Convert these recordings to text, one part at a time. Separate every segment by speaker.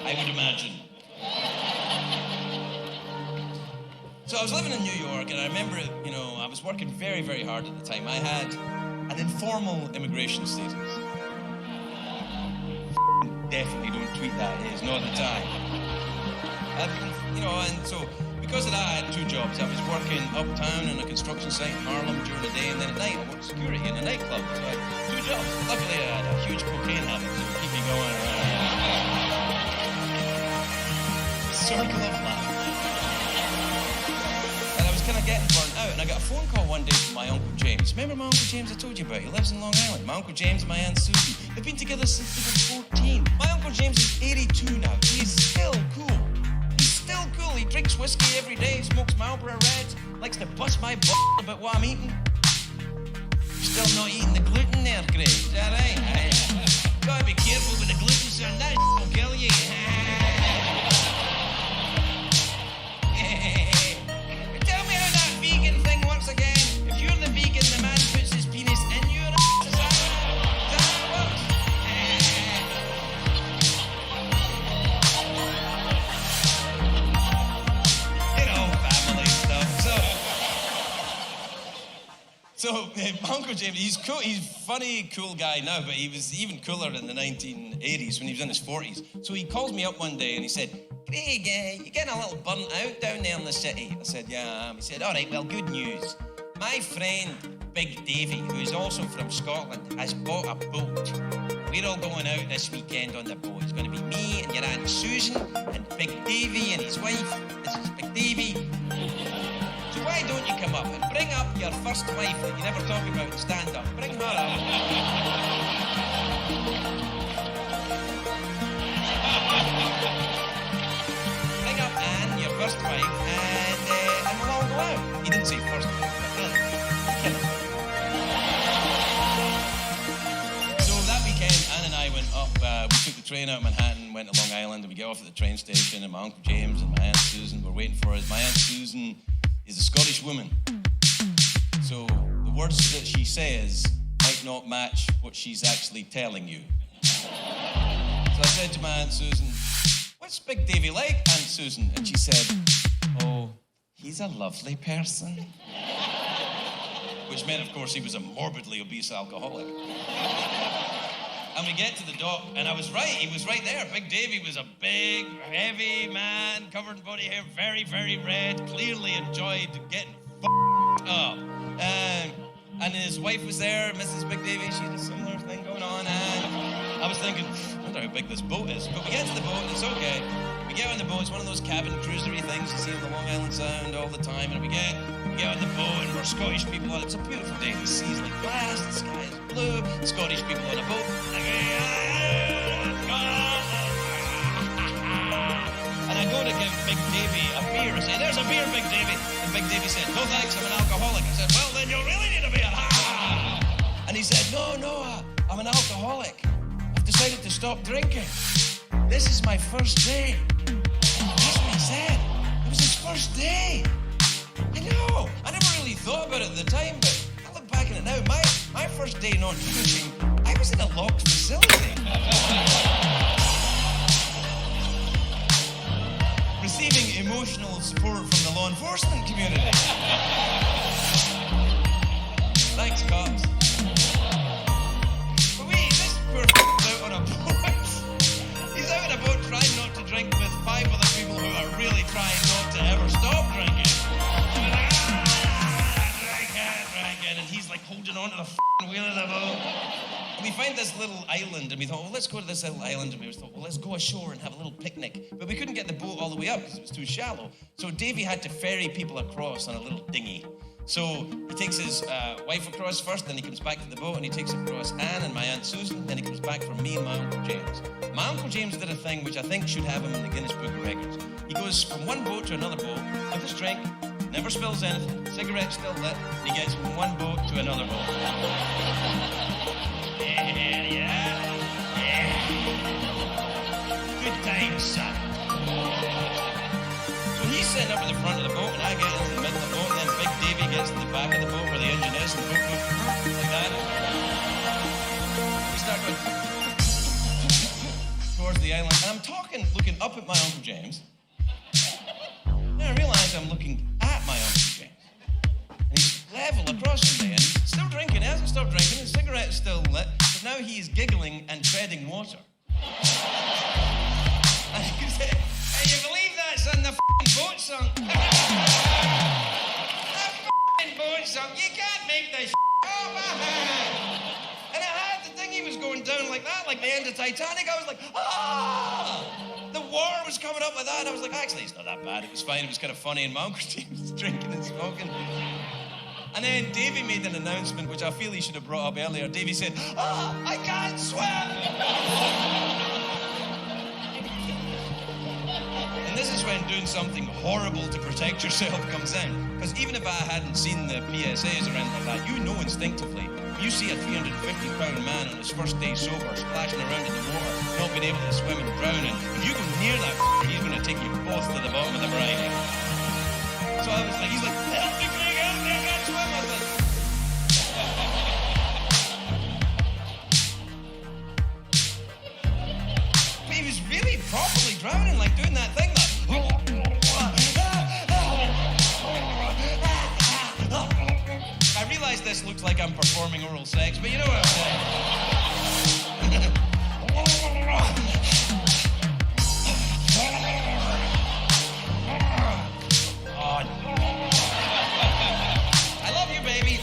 Speaker 1: I would imagine. So I was living in New York, and I remember, I was working very, very hard at the time. I had an informal immigration status. Definitely don't tweet that, it's not the time. And so because of that, I had two jobs. I was working uptown on a construction site in Harlem during the day, and then at night I worked security in a nightclub. So I had two jobs. Luckily, I had a huge cocaine habit, so it would keep me going. Circle of life. And I was kind of getting burnt out, and I got a phone call one day from my Uncle James. Remember my Uncle James I told you about? He lives in Long Island. My Uncle James and my Aunt Susan. They've been together since they were 14. My Uncle James is 82 now. He is still cool. He's still cool. He drinks whiskey every day, smokes Marlboro Reds, likes to bust my butt about what I'm eating. You're still not eating the gluten there, Greg. Is that right? Gotta be careful with the gluten, sir. That will kill you. Tell me how that vegan thing works again. If you're the vegan, the man puts his penis in your ass. Is that how it works? Family stuff. So Uncle James, he's cool. He's a funny, cool guy now, but he was even cooler in the 1980s when he was in his 40s. So he calls me up one day and he said, Greg, you're getting a little burnt out down there in the city. I said, yeah, I am. He said, all right, well, good news. My friend, Big Davy, who is also from Scotland, has bought a boat. We're all going out this weekend on the boat. It's going to be me and your Aunt Susan and Big Davy and his wife. This is Big Davy. So why don't you come up and bring up your first wife that you never talk about in stand-up? Bring her up. Bring up Anne, your first wife, and we'll all go out. He didn't say first wife, but really, kill him. So that weekend, Anne and I went up, we took the train out of Manhattan, went to Long Island, and we get off at the train station, and my Uncle James and my Aunt Susan were waiting for us. My Aunt Susan is a Scottish woman. So the words that she says might not match what she's actually telling you. So I said to my Aunt Susan, what's Big Davy like, Aunt Susan? And she said, oh, he's a lovely person. Which meant, of course, he was a morbidly obese alcoholic. And we get to the dock, and I was right. He was right there. Big Davy was a big, heavy man, covered in body hair, very, very red, clearly enjoyed getting f***ed up. And his wife was there, Mrs. Big Davy. She had a similar thing going on. And I was thinking, I wonder how big this boat is. But we get to the boat, and it's okay. We get on the boat. It's one of those cabin cruisery things you see on the Long Island Sound all the time. And we get on the boat, and we're Scottish people on it. It's a beautiful day. The sea's like glass, the sky is blue. Scottish people on a boat. And I go to give Big Davy a beer. I say, there's a beer, Big Davy. And Big Davy said, no thanks, I'm an alcoholic. I said, well, then you really need a beer. And he said, no, I'm an alcoholic. I've decided to stop drinking. This is my first day. That's what he said. It was his first day. I know. I never really thought about it at the time, but I look back at it now. My first day not drinking, I was in a locked facility. Receiving emotional support from the law enforcement community. Thanks, cops. But wait, this poor f***'s out on a boat. He's out on a boat trying not to drink with 5 other people who are really trying not to ever stop drinking. Drinking, and he's like holding on to the f***ing wheel of the boat. And we find this little island, and we thought, well, let's go to this little island. And we thought, well, let's go ashore and have a little picnic. But we couldn't get the boat all the way up because it was too shallow. So Davy had to ferry people across on a little dinghy. So he takes his wife across first, then he comes back to the boat, and he takes across Anne and my Aunt Susan, then he comes back for me and my Uncle James. My Uncle James did a thing which I think should have him in the Guinness Book of Records. He goes from one boat to another boat with his drink, never spills anything, cigarette still lit, and he gets from one boat to another boat. Yeah. Good times, son. So he's sitting up at the front of the boat, and I get into the middle of the boat, and then Big Davy gets to the back of the boat where the engine is, and the boat goes like that. We start going towards the the island, and I'm looking up at my Uncle James. Then I realise I'm looking at my Uncle James. And he's level across from me, and he's still drinking. He hasn't stopped drinking. His cigarette is still lit, but now he's giggling and treading water. And he said, "Hey, you believe that, son? The f***ing boat sunk." The f***ing boat sunk. You can't make this oh, man. And it had the thing, he was going down like that, like the end of Titanic. I was like, ah! The water was coming up like that. I was like, actually, it's not that bad. It was fine. It was kind of funny. And my Uncle James was drinking and smoking. And then Davey made an announcement, which I feel he should have brought up earlier. Davey said, I can't swim! And this is when doing something horrible to protect yourself comes in. Because even if I hadn't seen the PSAs or anything like that, you know instinctively, you see a 350-pound man on his first day sober splashing around in the water, not being able to swim and drowning. If you go near that he's going to take you both to the bottom of the brine. So I was like, he's like, help me, Craig, help me, I can't swim. I was like, but he was really properly drowning, like doing that thing, like, I realize this looks like I'm performing oral sex, but you know what I'm saying. Oh. I love you, baby.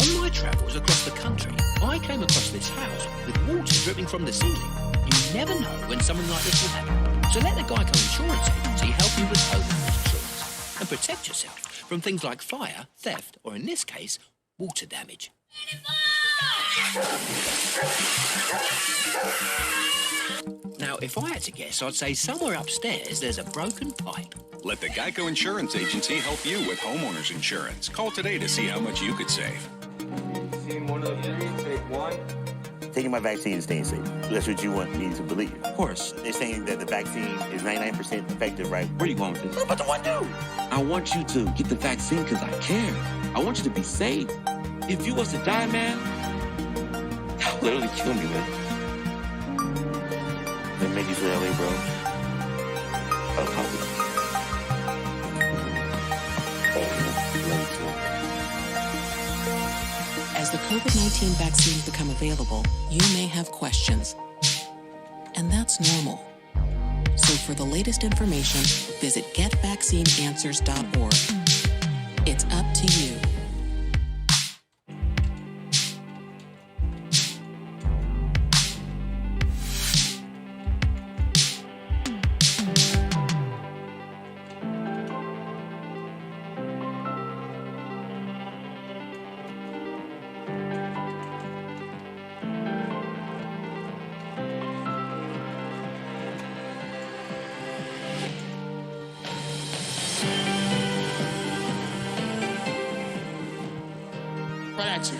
Speaker 2: On my travels across the country, I came across this house with water dripping from the ceiling. You never know when something like this will happen. So let the Geico Insurance Agency help you with homeowners insurance and protect yourself from things like fire, theft, or in this case, water damage. Now, if I had to guess, I'd say somewhere upstairs there's a broken pipe.
Speaker 3: Let the Geico Insurance Agency help you with homeowners insurance. Call today to see how much you could save.
Speaker 4: Scene 103, take one.
Speaker 5: Taking my vaccine is staying safe. That's what you want me to believe.
Speaker 6: Of course.
Speaker 5: They're saying that the vaccine is 99% effective, right?
Speaker 6: Where are you going with this?
Speaker 5: What about the one dude?
Speaker 6: I want you to get the vaccine because I care. I want you to be safe. If you was to die, man, that would literally kill me, man.
Speaker 5: They made you to LA, bro. Oh,
Speaker 7: As the COVID-19 vaccines become available, you may have questions. And that's normal. So for the latest information, visit getvaccineanswers.org. It's up to you.
Speaker 8: Right at you.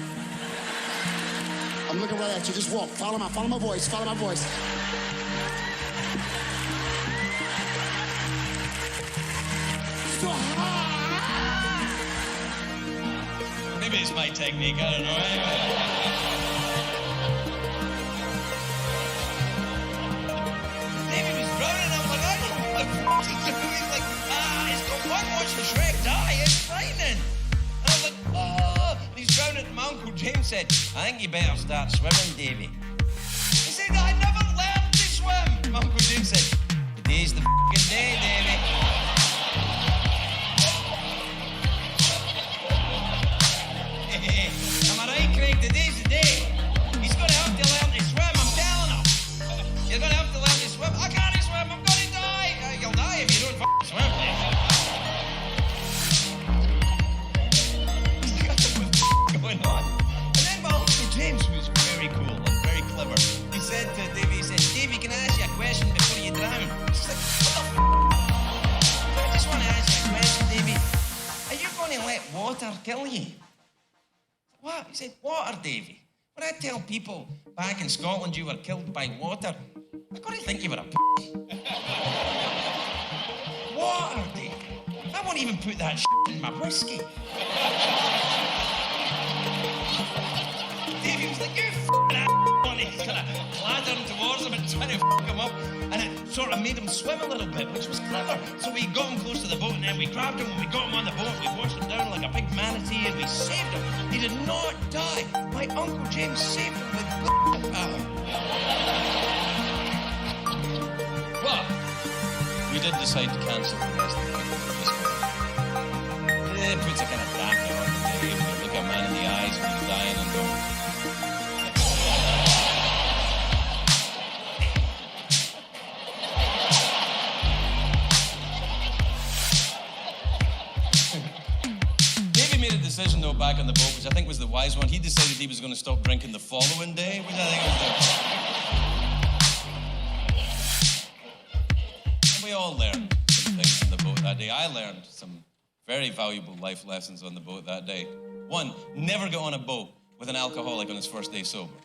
Speaker 8: I'm looking right at you. Just walk. Follow my voice. Follow my voice.
Speaker 1: Maybe it's my technique, I don't know. David was drowning, I'm like, I don't know what the f*** to do. He's like, it's got one watching Shrek die, it's frightening. And I was like, oh, and he's drowning, and my Uncle James said, I think you better start swimming, Davy. He said, I never learned to swim. My Uncle James said, today's the f***ing day, Davy. Am I right, Craig? Today's the day. He's going to have to learn to swim, I'm telling him. You're going to have to learn to swim. I can't swim, I'm going to die. You'll die if you don't f***ing swim, Dave. What's going on? And then my Uncle James was very cool and very clever. He said to Davey, Davey, can I ask you a question before you drown? She's like, what the f***? I just want to ask you a question, Davey. Are you going to let water kill you? What? He said, water, Davy. When I tell people back in Scotland you were killed by water, I got to think you were a p***. Water, Davy. I won't even put that shit in my whiskey. Davy was like, sort of made him swim a little bit, which was clever. So we got him close to the boat, and then we grabbed him, and we got him on the boat, we washed him down like a big manatee, and we saved him. He did not die. My Uncle James saved him with power. But we did decide to cancel the rest of the picnic at this point. It puts a kind of damper on the day when you look a man in the eyes when he's dying and go, decision though back on the boat, which I think was the wise one. He decided he was going to stop drinking the following day, which I think was we all learned some things on the boat that day. I learned some very valuable life lessons on the boat that day. 1, never get on a boat with an alcoholic on his first day sober.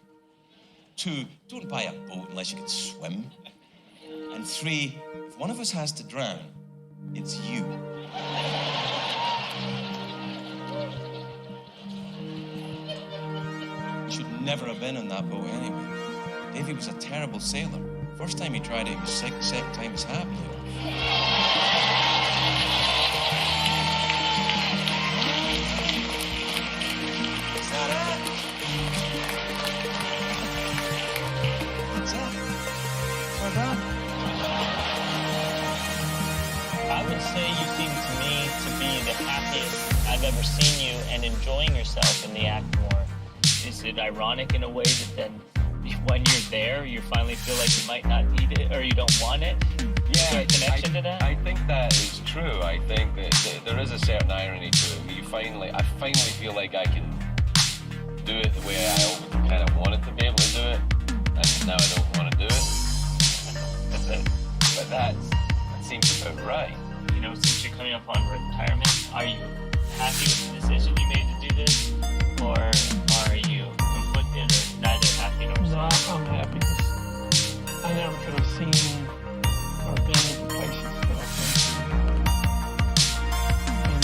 Speaker 1: 2, don't buy a boat unless you can swim. And 3, if one of us has to drown, it's you. Should never have been on that boat anyway. Davey was a terrible sailor. First time he tried it, he was sick. Second time, he was happy. Is that it? That's it. We're done.
Speaker 9: I would say you seem to me to be the happiest I've ever seen you and enjoying yourself in the act more. Is it ironic in a way that then when you're there, you finally feel like you might not need it or you don't want it? Yeah, is there a connection to that?
Speaker 10: I think that is true. I think that there is a certain irony to it. I finally feel like I can do it the way I always kind of wanted to be able to do it, and now I don't want to do it. But that seems about right.
Speaker 9: You know, since you're coming up on retirement, are you happy with the decision you made to do this, or are you conflicted, or neither happy nor sad?
Speaker 11: No, I'm happy because I never could have seen or been in the places that I've been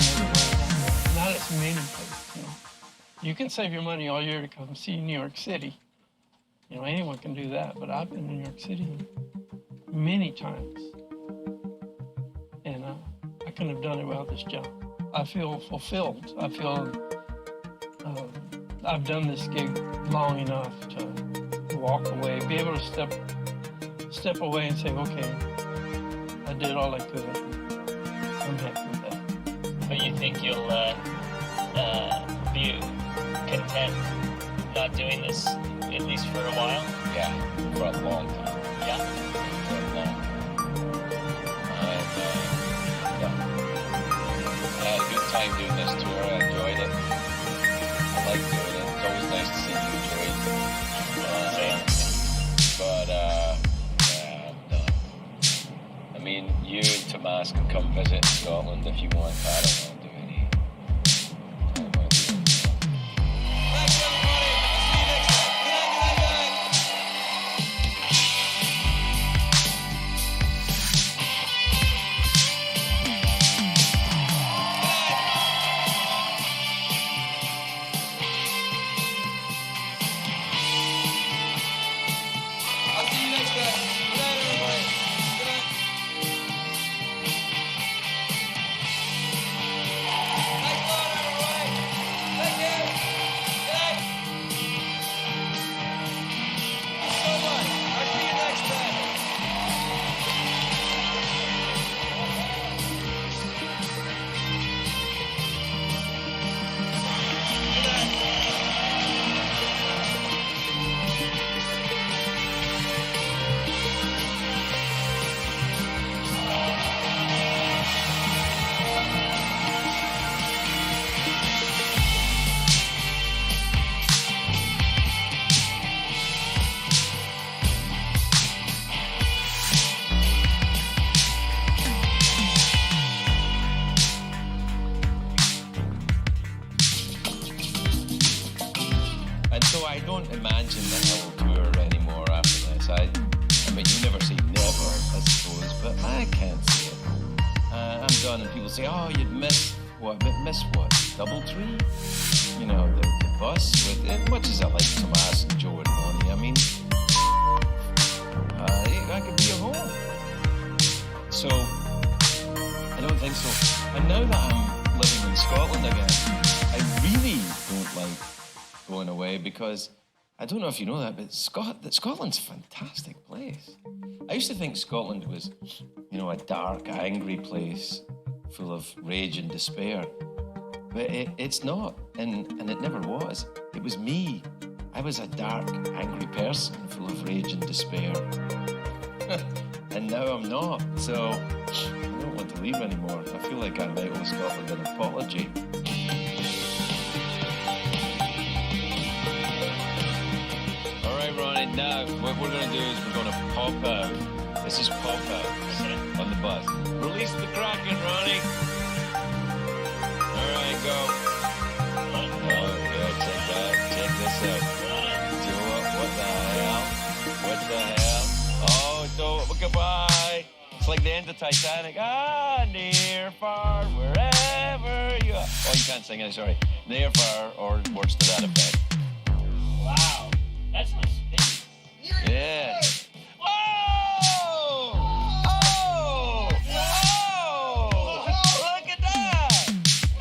Speaker 11: to. Not as many places, you know. You can save your money all year to come see New York City. You know, anyone can do that, but I've been in New York City many times. And I couldn't have done it without this job. I feel fulfilled. I feel I've done this gig long enough to walk away, be able to step away and say, okay, I did all I could. I'm happy with that.
Speaker 9: But you think you'll be content not doing this, at least for a while?
Speaker 10: Yeah, for a long time.
Speaker 9: Yeah?
Speaker 10: For a long time. I had a good time doing this tour. I enjoyed it. I like doing it. It's always nice to see you enjoy it. But yeah, I'm done. I mean, you and Tomas can come visit Scotland if you want. I don't want to do any. I don't want to do anything.
Speaker 1: Thanks, everybody. I'll see you next time. Good night, I'll see you next time. Good night, everybody. Good night. Thanks a lot, everybody. Thank you. Good night. Thank you so much. I'll see you next time. Good night. And so I don't imagine that I will tour anymore after this. I mean, you never say never, I suppose, but I can't say it. I'm done, and people say, oh, you'd miss what? Miss what? Doubletree? You know, the bus with it. Much as I like Tomas and Joe and Ronnie, I mean, I could be at home. going away because I don't know if you know that, but Scotland's a fantastic place. I used to think Scotland was, you know, a dark, angry place full of rage and despair. But it's not, and it never was. It was me. I was a dark, angry person full of rage and despair. And now I'm not, so I don't want to leave anymore. I feel like I might owe Scotland an apology. All right, Ronnie, now what we're going to do is we're going to pop out. This is pop out on the bus. Release the Kraken, Ronnie. All right, go. Okay, check this out. What the hell? What the hell? Oh, don't, goodbye. It's like the end of Titanic. Ah, near, far, wherever you are. Oh, you can't sing it, sorry. Near, far, or words to that effect.
Speaker 9: Wow, that's my spin.
Speaker 1: Yeah. Oh! Oh! Oh! Look at that!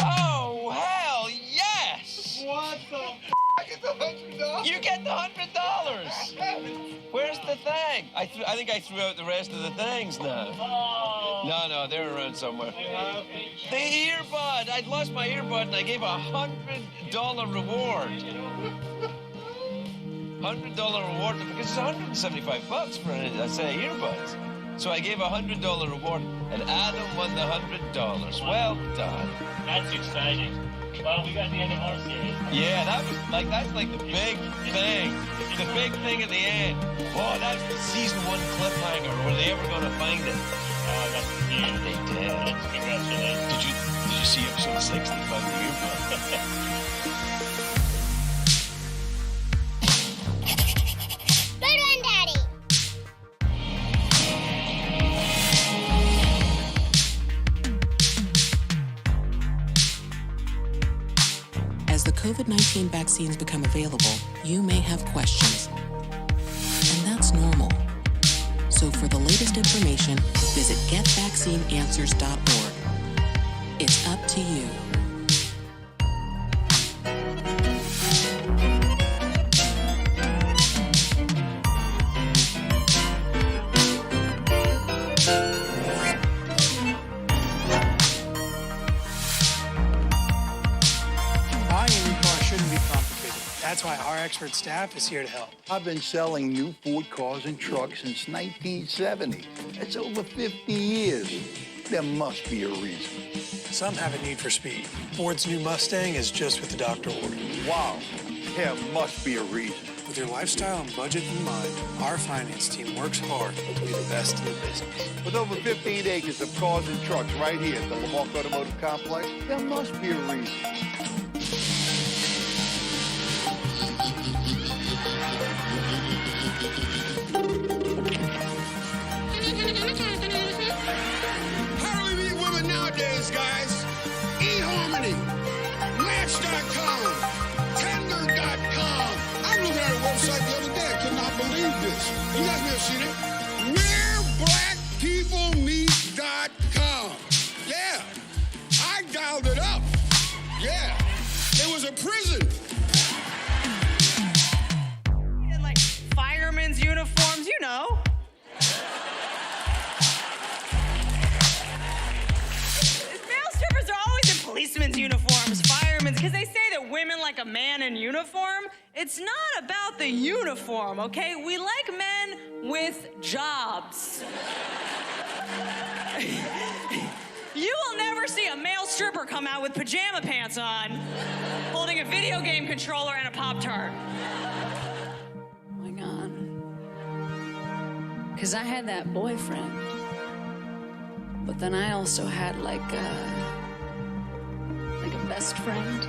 Speaker 1: Oh, hell yes!
Speaker 8: What the f***? I get the $100?
Speaker 1: You get the $100! Where's the thing? I think I threw out the rest of the things now.
Speaker 9: Oh.
Speaker 1: No, they're around somewhere. The earbud! I'd lost my earbud and I gave a $100 reward. $100 reward because it's $175 for a set of earbuds. So I gave a $100 reward and Adam won the $100. Well done.
Speaker 9: That's exciting. Well, we got the end of our series.
Speaker 1: Yeah, that's like the big thing. The big thing at the end. Oh, that's the season 1 cliffhanger. Were they ever going to find it?
Speaker 9: Oh, that's huge.
Speaker 1: They did.
Speaker 9: Congratulations.
Speaker 1: Did you see episode 60 about the earbud?
Speaker 7: As the COVID-19 vaccines become available, you may have questions. And that's normal. So for the latest information, visit getvaccineanswers.org. It's up to you.
Speaker 12: That's why our expert staff is here to help.
Speaker 13: I've been selling new Ford cars and trucks since 1970. That's over 50 years. There must be a reason.
Speaker 12: Some have a need for speed. Ford's new Mustang is just what the doctor ordered.
Speaker 13: Wow, there must be a reason.
Speaker 12: With your lifestyle and budget in mind, our finance team works hard to be the best in the business.
Speaker 13: With over 15 acres of cars and trucks right here at the Lamarck Automotive Complex, there must be a reason.
Speaker 8: How do we meet women nowadays, guys? eHarmony, Match.com, Tender.com. I was looking at a website the other day. I could not believe this. You guys may have seen it. WhereBlackPeopleMeet.com. Yeah, I dialed it up. Yeah, it was a prison.
Speaker 14: In like firemen's uniforms, you know. Male strippers are always in policemen's uniforms, firemen's, because they say that women like a man in uniform. It's not about the uniform, okay? We like men with jobs. You will never see a male stripper come out with pajama pants on, holding a video game controller and a Pop-Tart.
Speaker 15: Oh my God. Because I had that boyfriend, but then I also had like a best friend.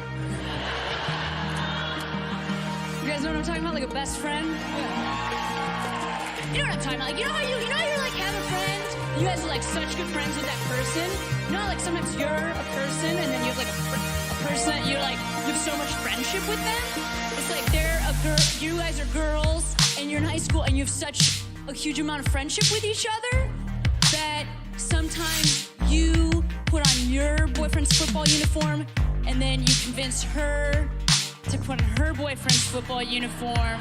Speaker 15: You guys know what I'm talking about? Like a best friend? Yeah. You know what I'm talking about? Like, you know how you like have a friend? You guys are like such good friends with that person. You know how like sometimes you're a person and then you have like a person that you have so much friendship with them? It's like they're a girl, you guys are girls and you're in high school and you have such a huge amount of friendship with each other that sometimes you put on your boyfriend's football uniform and then you convince her to put on her boyfriend's football uniform,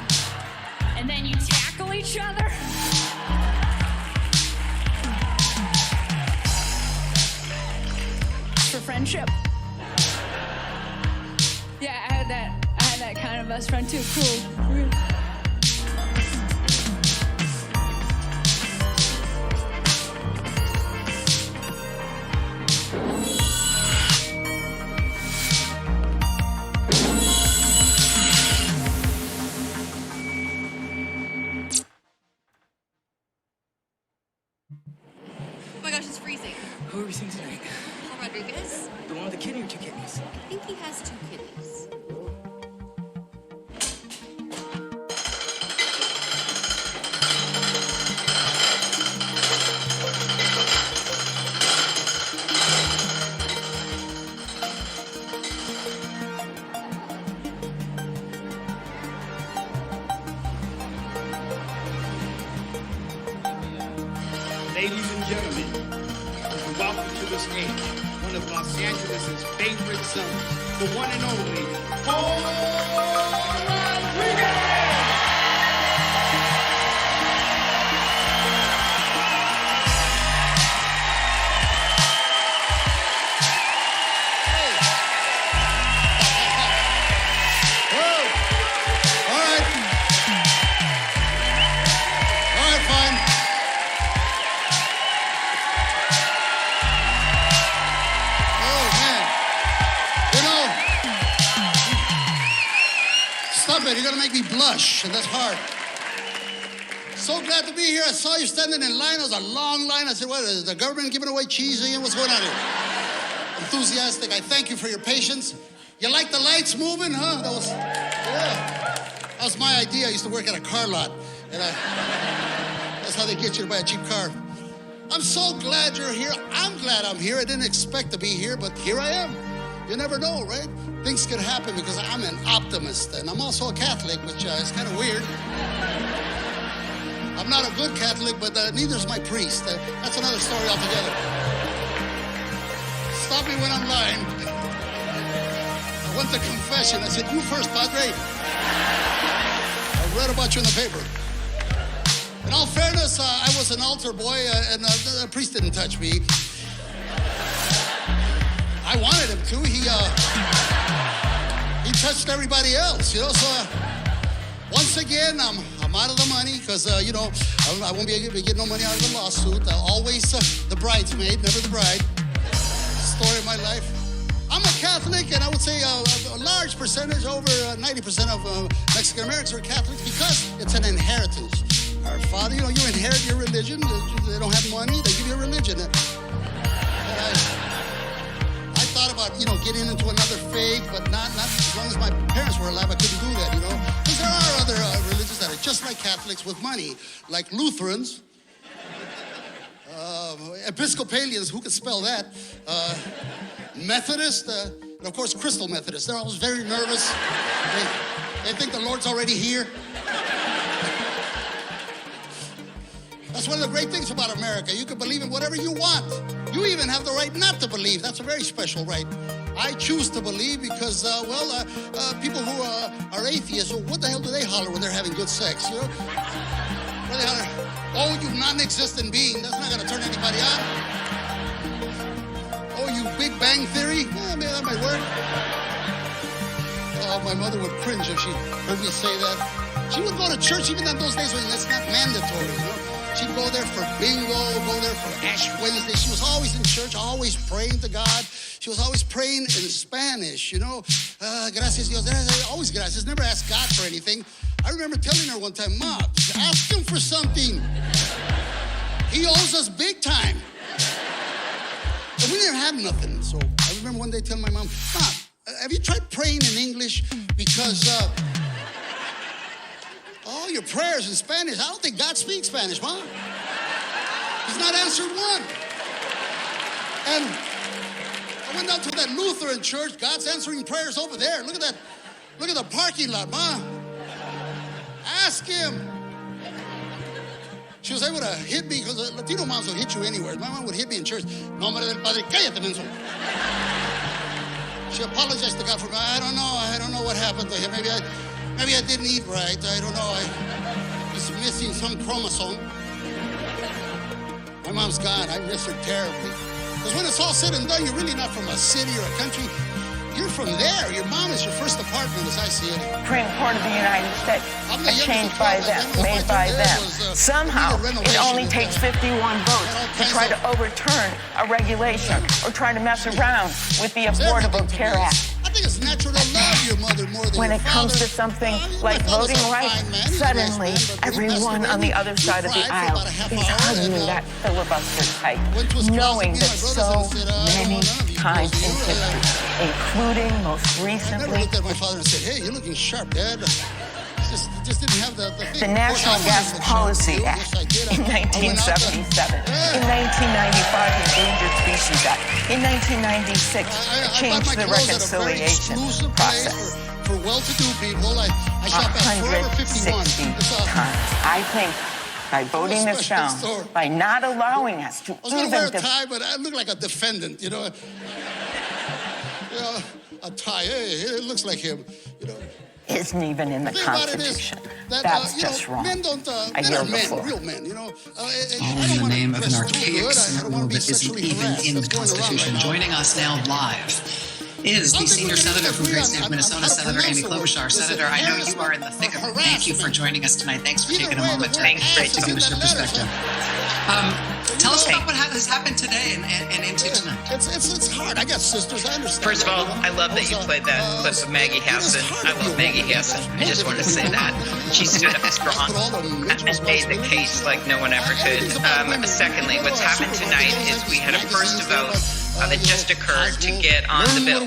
Speaker 15: and then you tackle each other. For friendship. Yeah, I had that kind of best friend too. Cool.
Speaker 16: Oh my gosh, it's freezing.
Speaker 17: Who are we seeing tonight?
Speaker 16: Paul Rodriguez?
Speaker 17: The one with the kidney or 2 kidneys?
Speaker 16: I think he has 2 kidneys.
Speaker 8: Ladies and gentlemen, welcome to the stage, one of Los Angeles' favorite sons, the one and only Paul Rodriguez!
Speaker 18: You're gonna make me blush, and that's hard. So glad to be here. I saw you standing in line. It was a long line. I said, what, is the government giving away cheese again? What's going on here? Enthusiastic. I thank you for your patience. You like the lights moving, huh? That was my idea. I used to work at a car lot, and that's how they get you to buy a cheap car. I'm so glad you're here. I'm glad I'm here. I didn't expect to be here, but here I am. You never know, right? Things could happen because I'm an optimist, and I'm also a Catholic, which is kind of weird. I'm not a good Catholic, but neither is my priest. That's another story altogether. Stop me when I'm lying. I went to confession. I said, you first, Padre. I read about you in the paper. In all fairness, I was an altar boy, and the priest didn't touch me. I wanted him to. He touched everybody else, you know. So once again, I'm out of the money because I won't be able to get no money out of the lawsuit. Always the bridesmaid, never the bride. Story of my life. I'm a Catholic, and I would say a large percentage, over 90% of Mexican Americans are Catholics because it's an inheritance. Our father, you inherit your religion. They don't have money, they give you a religion. I thought about, getting into another faith, but not as long as my parents were alive, I couldn't do that, Because there are other religions that are just like Catholics with money, like Lutherans, Episcopalians, who could spell that, Methodists, and of course, Crystal Methodists. They're always very nervous. They think the Lord's already here. That's one of the great things about America. You can believe in whatever you want. You even have the right not to believe. That's a very special right. I choose to believe because, people who are atheists, what the hell do they holler when they're having good sex, What do they holler? Oh, you non-existent being. That's not going to turn anybody on. Oh, you Big Bang Theory? Yeah, maybe that might work. Oh, my mother would cringe if she heard me say that. She would go to church even in those days when that's not mandatory, She'd go there for bingo, go there for Ash Wednesday. She was always in church, always praying to God. She was always praying in Spanish, Gracias Dios, always gracias, never asked God for anything. I remember telling her one time, Mom, ask him for something. He owes us big time. And we never had nothing. So I remember one day telling my mom, Mom, have you tried praying in English? Because, all your prayers in Spanish. I don't think God speaks Spanish, Mom. He's not answered one. And I went down to that Lutheran church. God's answering prayers over there. Look at that. Look at the parking lot, Mom. Ask him. She was able to hit me because Latino moms will hit you anywhere. My mom would hit me in church. Nombre del Padre, cállate, menso. She apologized to God for, I don't know what happened to him. Maybe I didn't eat right. I don't know. He's missing some chromosome. My mom's gone. I miss her terribly. Because when it's all said and done, you're really not from a city or a country. You're from there. Your mom is your first apartment, as I see it.
Speaker 19: Supreme Court of the United States, a change by them, made by them. Somehow, it only takes 51 votes to try to overturn a regulation or try to mess around with the Affordable Care Act.
Speaker 18: I think it's natural to love your mother more than
Speaker 19: When
Speaker 18: your
Speaker 19: it comes
Speaker 18: father.
Speaker 19: to something like voting rights, suddenly everyone on the other side of the aisle is hugging that filibuster tight, knowing that so many times in history, including most
Speaker 18: I never
Speaker 19: recently
Speaker 18: looked at my father and said, hey, you're looking sharp, Dad. Just didn't have the thing.
Speaker 19: the National Gas Policy Act in 1977, in 1995, Endangered Species Act, in 1996, changed the reconciliation process.
Speaker 18: For well-to-do people, I shop at Forever 51.
Speaker 19: 160 times. I think by voting this down, by not allowing us to
Speaker 18: I was gonna wear a
Speaker 19: even
Speaker 18: tie, but I look like a defendant, you know. You know, a tie, hey, it looks like him, you know.
Speaker 19: isn't even in the
Speaker 18: thing about it is
Speaker 19: Constitution.
Speaker 18: that,
Speaker 19: That's
Speaker 18: you know,
Speaker 19: just wrong.
Speaker 18: Men don't,
Speaker 19: I
Speaker 18: men
Speaker 19: yield
Speaker 18: are
Speaker 19: the
Speaker 18: men,
Speaker 19: floor.
Speaker 18: real men, you know.
Speaker 20: All in the name of an archaic symbol that isn't even in the Constitution. Joining us now live is the senior senator from the great state of Minnesota, Senator Amy Klobuchar. Senator, I know you are in the thick of it. Thank you for joining us tonight. Thanks for taking a moment to give us your perspective. Tell us about what has happened today and into tonight.
Speaker 18: It's hard. I got sisters. I understand.
Speaker 21: First of all, I love that you played that clip of Maggie Hassan. I love Maggie Hassan. I just wanted to say that. She stood up strong and made the case like no one ever could. Secondly, what's happened tonight is we had a first vote that just occurred to get on the bill.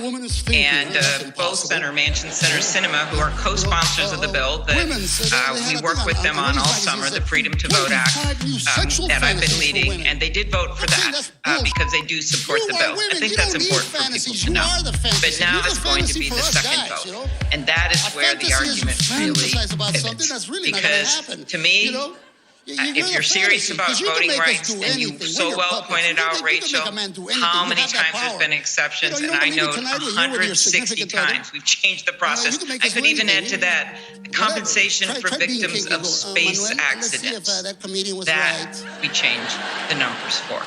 Speaker 21: And both Senator Manchin and Senator Sinema, who are co-sponsors of the bill that we work with them on all summer, the Freedom to Vote Act that I've been leading, and they did vote for that because they do support the bill. I think that's important for people to know. But now it's going to be the second vote. And that is where the argument really pivots. Because to me, if you're serious about voting rights, and you so well pointed out, Rachel, how many times there's been exceptions, and I know 160 times we've changed the process. I could even add to that compensation for victims of space accidents. That we changed the numbers for.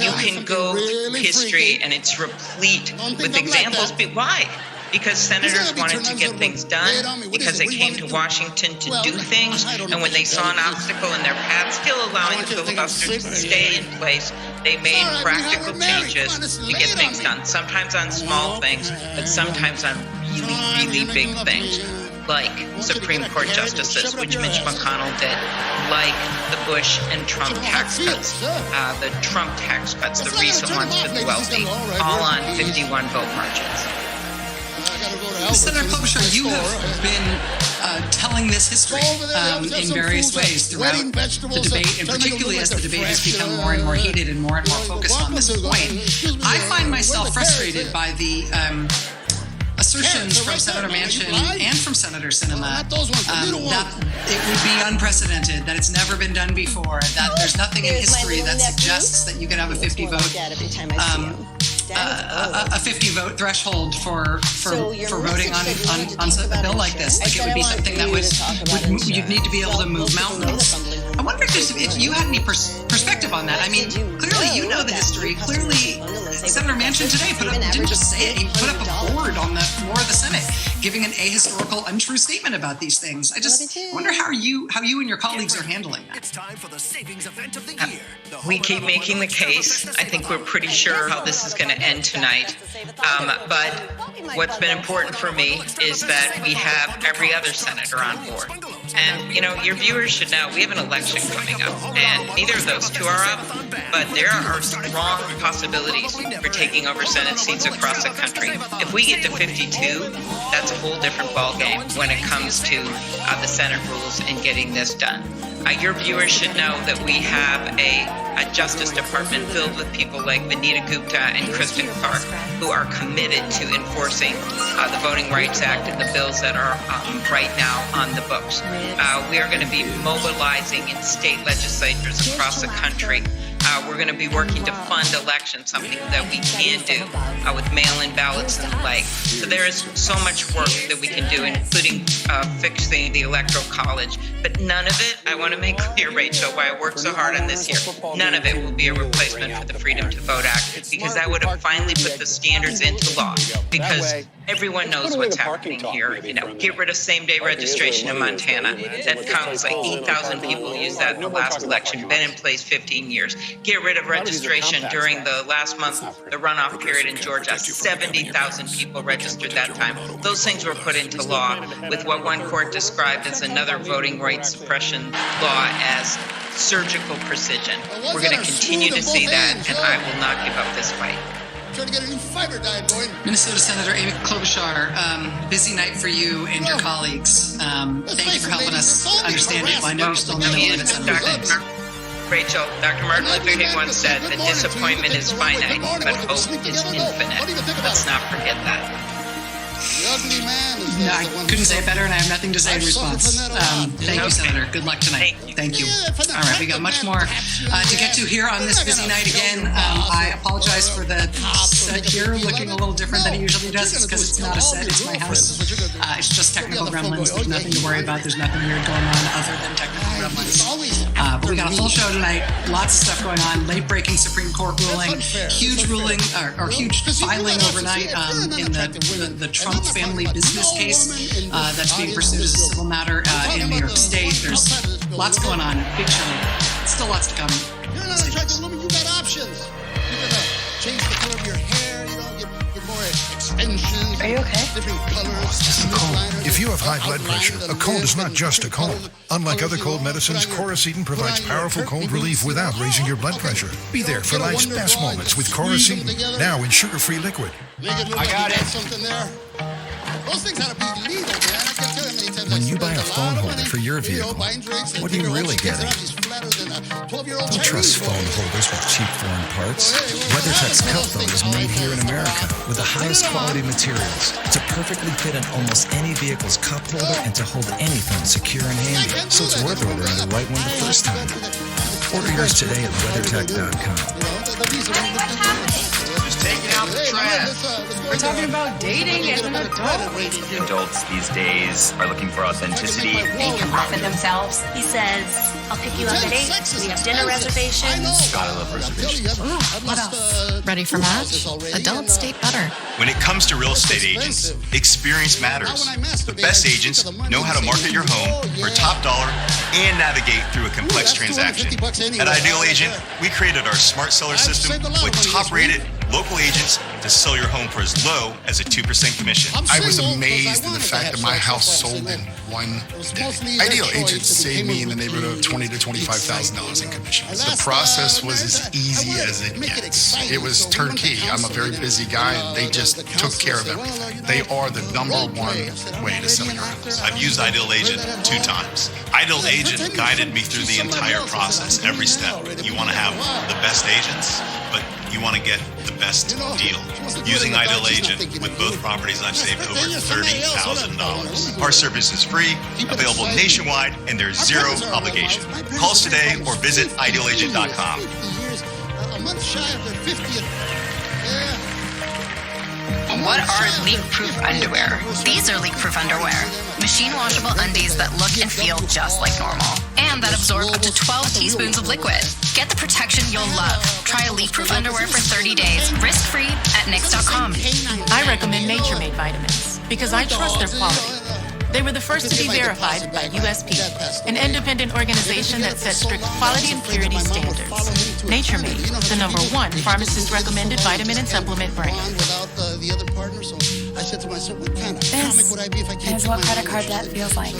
Speaker 21: You can go to history, and it's replete with examples. But why? Because senators wanted to get things done, because they came to Washington to do things, and when they saw an obstacle in their path, still allowing the filibuster to stay in place, they made practical changes to get things done. Sometimes on small things, but sometimes on really, really big things, like Supreme Court justices, which Mitch McConnell did, like the Bush and Trump tax cuts, the Trump tax cuts, the recent ones for the wealthy, all on 51 vote margins.
Speaker 20: Senator Klobuchar, you have been telling this history in various ways throughout the debate, and particularly as the debate has become more and more heated and more focused on this point. I find myself frustrated by the assertions from Senator Manchin and from Senator Sinema that it would be unprecedented, that it's never been done before, that there's nothing in history that suggests that you could have a 50 vote threshold for voting on a bill like this. Like, it would be something that you'd need to be able to move mountains. I wonder if you had any perspective on that. I mean, clearly you know the history. Clearly, Senator Manchin today didn't just say it. He put up a board on the floor of the Senate, giving an ahistorical, untrue statement about these things. I just wonder how you and your colleagues are handling that. It's time for the savings event of the year.
Speaker 21: We keep making the case. I think we're pretty sure how this is going to end tonight. But what's been important for me is that we have every other senator on board. And, you know, your viewers should know we have an election coming up, and neither of those two are up, but there are strong possibilities for taking over Senate seats across the country. If we get to 52, that's a whole different ballgame when it comes to the Senate rules and getting this done. Your viewers should know that we have a Justice Department filled with people like Vanita Gupta and Kristen Clark, who are committed to enforcing the Voting Rights Act and the bills that are right now on the books. We are going to be mobilizing in state legislatures across the country We're going to be working to fund elections, something that we can do with mail-in ballots and the like. So there is so much work that we can do, including fixing the Electoral College. But none of it, I want to make clear, Rachel, why I worked so hard on this here, none of it will be a replacement for the Freedom to Vote Act, because that would have finally put the standards into law. Because everyone knows what's happening here. You know, get rid of same-day registration in Montana. That counts like 8,000 people used that in the last election, been in place 15 years. Get rid of registration during the last month, the runoff period in Georgia. 70,000 people registered that time. Those things were put into law with what one court described as another voting rights suppression law as surgical precision. We're going to continue to see that, and I will not give up this fight.
Speaker 18: Trying to get a new fiber diet going.
Speaker 20: Minnesota Senator Amy Klobuchar, busy night for you and your colleagues. Thank you for helping us understand it. Well, I know you're still in the middle of it. Some things.
Speaker 21: Rachel, Dr. Martin Luther King once said that disappointment is finite, but hope is infinite. Let's not forget that.
Speaker 20: No, I couldn't say it better, and I have nothing to say in response. Thank you, Senator. Good luck tonight. Thank you. All right, we got much more to get to here on this busy night again. I apologize for the set here looking a little different than it usually does. It's because it's not a set, it's my house. It's just technical gremlins. There's nothing to worry about. There's nothing weird going on other than technical gremlins. But we got a full show tonight. Lots of stuff going on. Late-breaking Supreme Court ruling. Huge ruling, or huge filing overnight in the Trump family business case that's being pursued as a civil matter in New York State. There's lots going on. Big show. Still lots to come.
Speaker 18: You're not attractive woman, you got options. You're gonna change the color of your hair, you know, get more extensions.
Speaker 15: Are you okay?
Speaker 18: Different colors.
Speaker 2: Just a cold. If you have high blood pressure, a cold is not just a cold. Unlike other cold medicines, Coracetin provides powerful cold relief without raising your blood pressure. Be there for life's best moments with Coracetin, now in sugar-free liquid.
Speaker 18: I got it. Something there. Those things ought to be legal, man. I can't tell you how many times
Speaker 2: When you buy a phone holder for your vehicle, what are you really getting? Don't trust phone holders with cheap foreign parts. WeatherTech's cup phone is made here in America with the highest quality materials to perfectly fit in almost any vehicle's cup holder and to hold anything secure and handy. So it's worth ordering the right one the first time. Order yours today at WeatherTech.com.
Speaker 22: Taking out the trash.
Speaker 15: We're talking about dating as an adult.
Speaker 22: Adults these days are looking for authenticity.
Speaker 23: They can laugh at themselves. He says, I'll pick you up at 8. We have dinner reservations.
Speaker 22: Gotta love reservations.
Speaker 15: Ooh, what else? Ready for match? Adults date better.
Speaker 22: When it comes to real estate agents, experience matters. The best agents know how to market your home for top dollar and navigate through a complex transaction. At Ideal Agent, we created our smart seller system with top-rated local agents to sell your home for as low as a 2% commission.
Speaker 2: I was amazed in the fact that my house sold in one day. Ideal Agents saved me in the neighborhood of $20,000 to $25,000 in commissions. The process was as easy as it gets. It was turnkey. I'm a very busy guy, and they just took care of everything. They are the #1 way to sell your house.
Speaker 22: I've used Ideal Agent 2 times. Ideal Agent guided me through the entire process, every step. You want to have the best agents, but you want to get the best deal. Using Ideal Agent with both properties, I've saved over $30,000. Our service is free, available nationwide, and there's zero obligation. Call us today or visit idealagent.com.
Speaker 18: A month shy of their 50th.
Speaker 23: What are leak-proof underwear? These are leak-proof underwear. Machine washable undies that look and feel just like normal. And that absorb up to 12 teaspoons of liquid. Get the protection you'll love. Try a leak-proof underwear for 30 days, risk-free at Nix.com.
Speaker 7: I recommend Nature Made vitamins because I trust their quality. They were the first to be verified by USP, an independent organization that sets strict quality and purity standards. Nature Made, the #1 pharmacist-recommended vitamin and supplement brand.
Speaker 18: I said to myself, what kind of comic would I be if I can't
Speaker 15: Is what credit card debt feels like.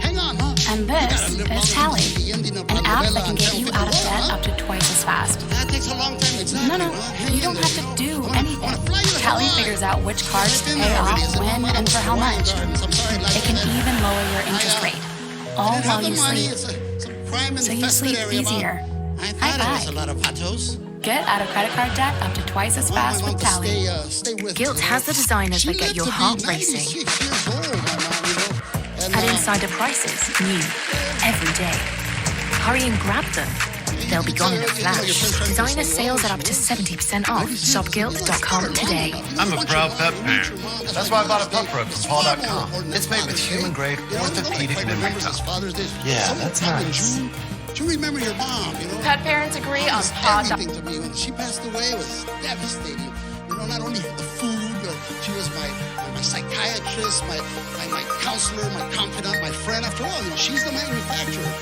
Speaker 18: Hang on, Mom.
Speaker 15: And this is Tally, an app that can get you out of debt up to twice as fast.
Speaker 18: That takes a long time.
Speaker 15: No, you don't have to do anything. Tally figures out which cards to pay off, when, and for how much. It can even lower your interest rate, all while you sleep. So you sleep easier. High five. Get out of credit card debt up to twice as fast with Tally.
Speaker 23: Guilt has the designers that get your heart racing.
Speaker 15: At insider prices, new every day.
Speaker 23: Hurry and grab them. they'll be gone in a flash. Designer sales are up to 70% off. Shopguild.com today.
Speaker 3: I'm a proud pet parent. That's why I bought a pup rug from paw.com. It's made with human-grade orthopedic memory foam. Yeah, that's nice.
Speaker 18: Do you remember your mom, you know?
Speaker 23: Pet parents agree on paw.com.
Speaker 18: Everything to me. When she passed away, it was devastating. You know, not only the food, but she was my psychiatrist, my counselor, my confidant, my friend. After all, you know, she's the manufacturer.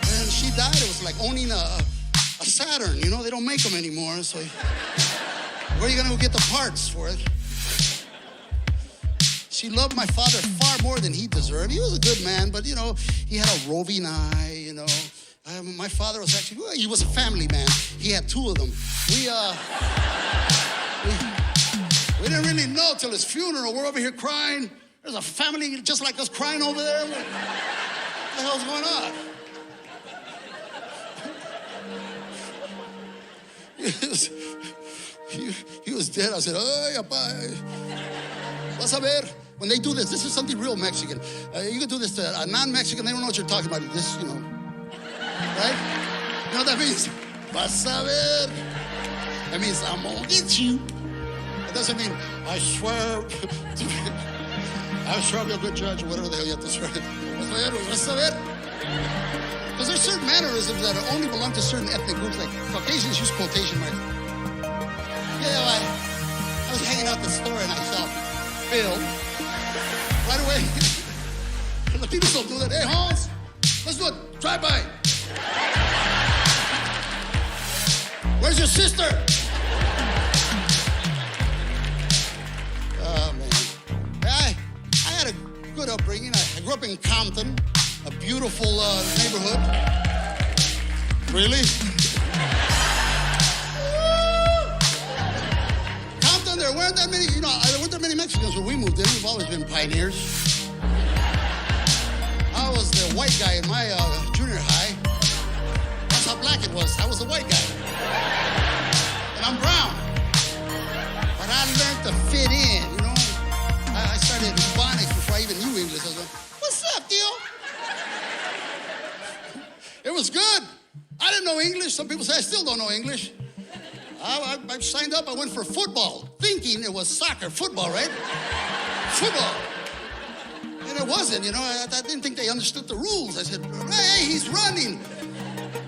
Speaker 18: And she died. It was like owning a Saturn. You know, they don't make them anymore. So where are you going to go get the parts for it? She loved my father far more than he deserved. He was a good man, but, you know, he had a roving eye, you know. My father was actually, well, he was a family man. He had two of them. We didn't really know till his funeral. We're over here crying. There's a family just like us crying over there. What the hell's going on? He was dead. I said, ay, apá. Vas a ver. When they do this is something real Mexican. You can do this to a non-Mexican, they don't know what you're talking about. This, you know, right? You know what that means? Vas a ver. That means I'm gonna get you. It doesn't mean, I swear I'll be a good judge or whatever the hell you have to swear. Vas a ver. Because there's certain mannerisms that only belong to certain ethnic groups, like Caucasians use quotation marks. Yeah, I was hanging out at the store and I saw Bill. Right away. The people don't do that. Hey, Hans, let's do it. Drive by. Where's your sister? Oh, man. I had a good upbringing. I grew up in Compton, a beautiful neighborhood. Really? Compton, there weren't that many, you know, there weren't that many Mexicans when we moved in. We've always been pioneers. I was the white guy in my junior high. That's how black it was. I was the white guy. And I'm brown. But I learned to fit in, you know. I started Ebonics before I even knew English. I was like, what's up, deal? It was good. I didn't know English. Some people say I still don't know English. I signed up. I went for football, thinking it was soccer. Football, right? Football. And it wasn't, you know. I didn't think they understood the rules. I said, hey, he's running.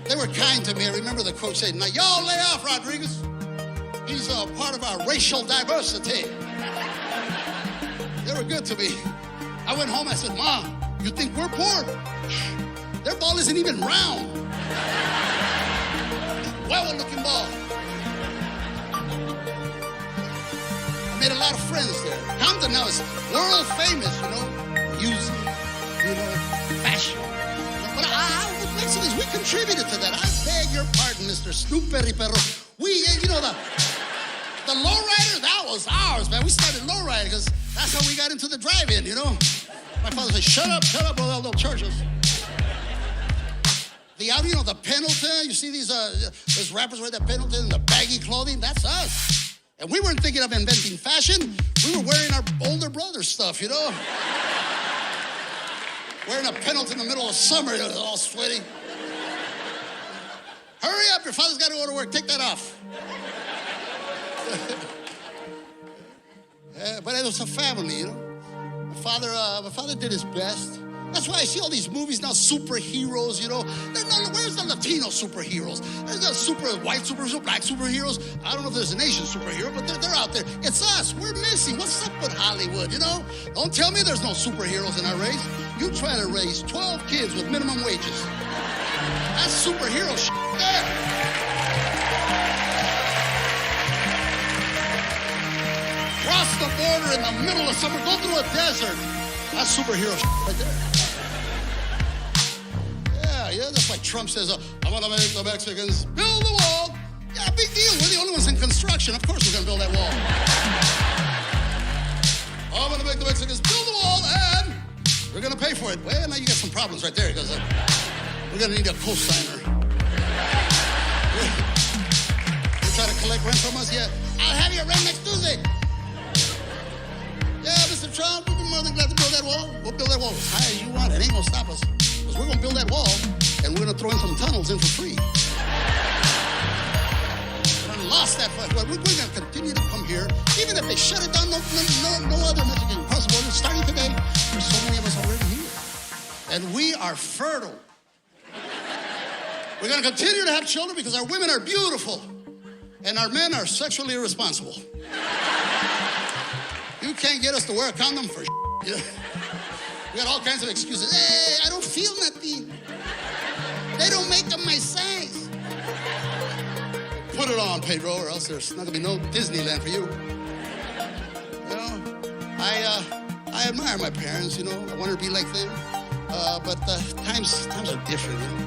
Speaker 18: They were kind to me. I remember the coach saying, now, y'all lay off Rodriguez. He's part of our racial diversity. They were good to me. I went home. I said, Mom, you think we're poor? Their ball isn't even round. Well-looking ball. I made a lot of friends there. Compton now is world famous, you know. Music, you know, fashion. But with Mexicans, we contributed to that. I beg your pardon, Mr. Snoop Perry Perro. We, you know, the lowrider, that was ours, man. We started lowrider because that's how we got into the drive-in, you know. My father said, shut up, or they'll charge us. The out, you know, the Pendleton, you see those rappers wear that Pendleton and the baggy clothing, that's us. And we weren't thinking of inventing fashion. We were wearing our older brother's stuff, you know? Wearing a Pendleton in the middle of summer, you know, all sweaty. Hurry up, your father's got to go to work. Take that off. But it was a family, you know? My father did his best. That's why I see all these movies now, superheroes, you know. Where's the Latino superheroes? There's the white superheroes, black superheroes. I don't know if there's an Asian superhero, but they're out there. It's us. We're missing. What's up with Hollywood, you know? Don't tell me there's no superheroes in our race. You try to raise 12 kids with minimum wages. That's superhero shit there. Cross the border in the middle of summer, go through a desert. That's superhero shit right there. Yeah, that's why Trump says, I'm gonna make the Mexicans build the wall. Yeah, big deal. We're the only ones in construction. Of course we're gonna build that wall. I'm gonna make the Mexicans build the wall and we're gonna pay for it. Well, now you got some problems right there because we're gonna need a co-signer. You try to collect rent from us? Yeah. I'll have you rent next Tuesday. Yeah, Mr. Trump, we've been more than glad to build that wall. We'll build that wall as high as you want. It ain't gonna stop us. Because we're going to build that wall, and we're going to throw in some tunnels in for free. But I lost that fight. Well, we're going to continue to come here, even if they shut it down. No other Mexican across the border. Starting today, there's so many of us already here, and we are fertile. We're going to continue to have children because our women are beautiful, and our men are sexually irresponsible. You can't get us to wear a condom for We got all kinds of excuses. Hey, I don't feel nothing. They don't make them my size. Put it on, Pedro, or else there's not gonna be no Disneyland for you. You know, I admire my parents. You know, I want to be like them. But times are different. You know,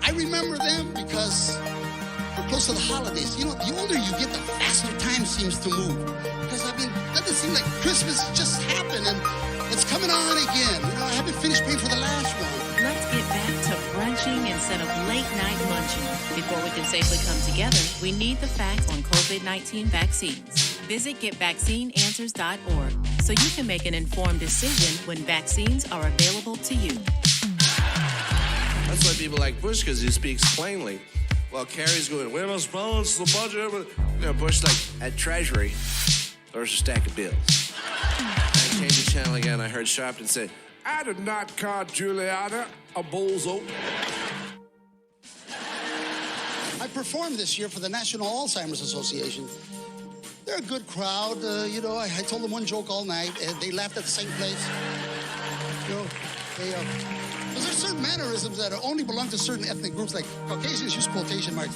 Speaker 18: I remember them because we're close to the holidays. You know, the older you get, the faster time seems to move. Because doesn't seem like Christmas just happened and it's coming on again. You know, I haven't finished paying for the last one.
Speaker 7: Let's get back to brunching instead of late-night munching. Before we can safely come together, we need the facts on COVID-19 vaccines. Visit GetVaccineAnswers.org so you can make an informed decision when vaccines are available to you.
Speaker 4: That's why people like Bush, because he speaks plainly. While Kerry's going, we must balance the budget. You know, Bush like, at Treasury, there's a stack of bills. I changed the channel again. I heard Sharpton say, I did not call Juliana a bozo.
Speaker 18: I performed this year for the National Alzheimer's Association. They're a good crowd. You know, I told them one joke all night, and they laughed at the same place. You know, because there's certain mannerisms that only belong to certain ethnic groups, like Caucasians use quotation marks.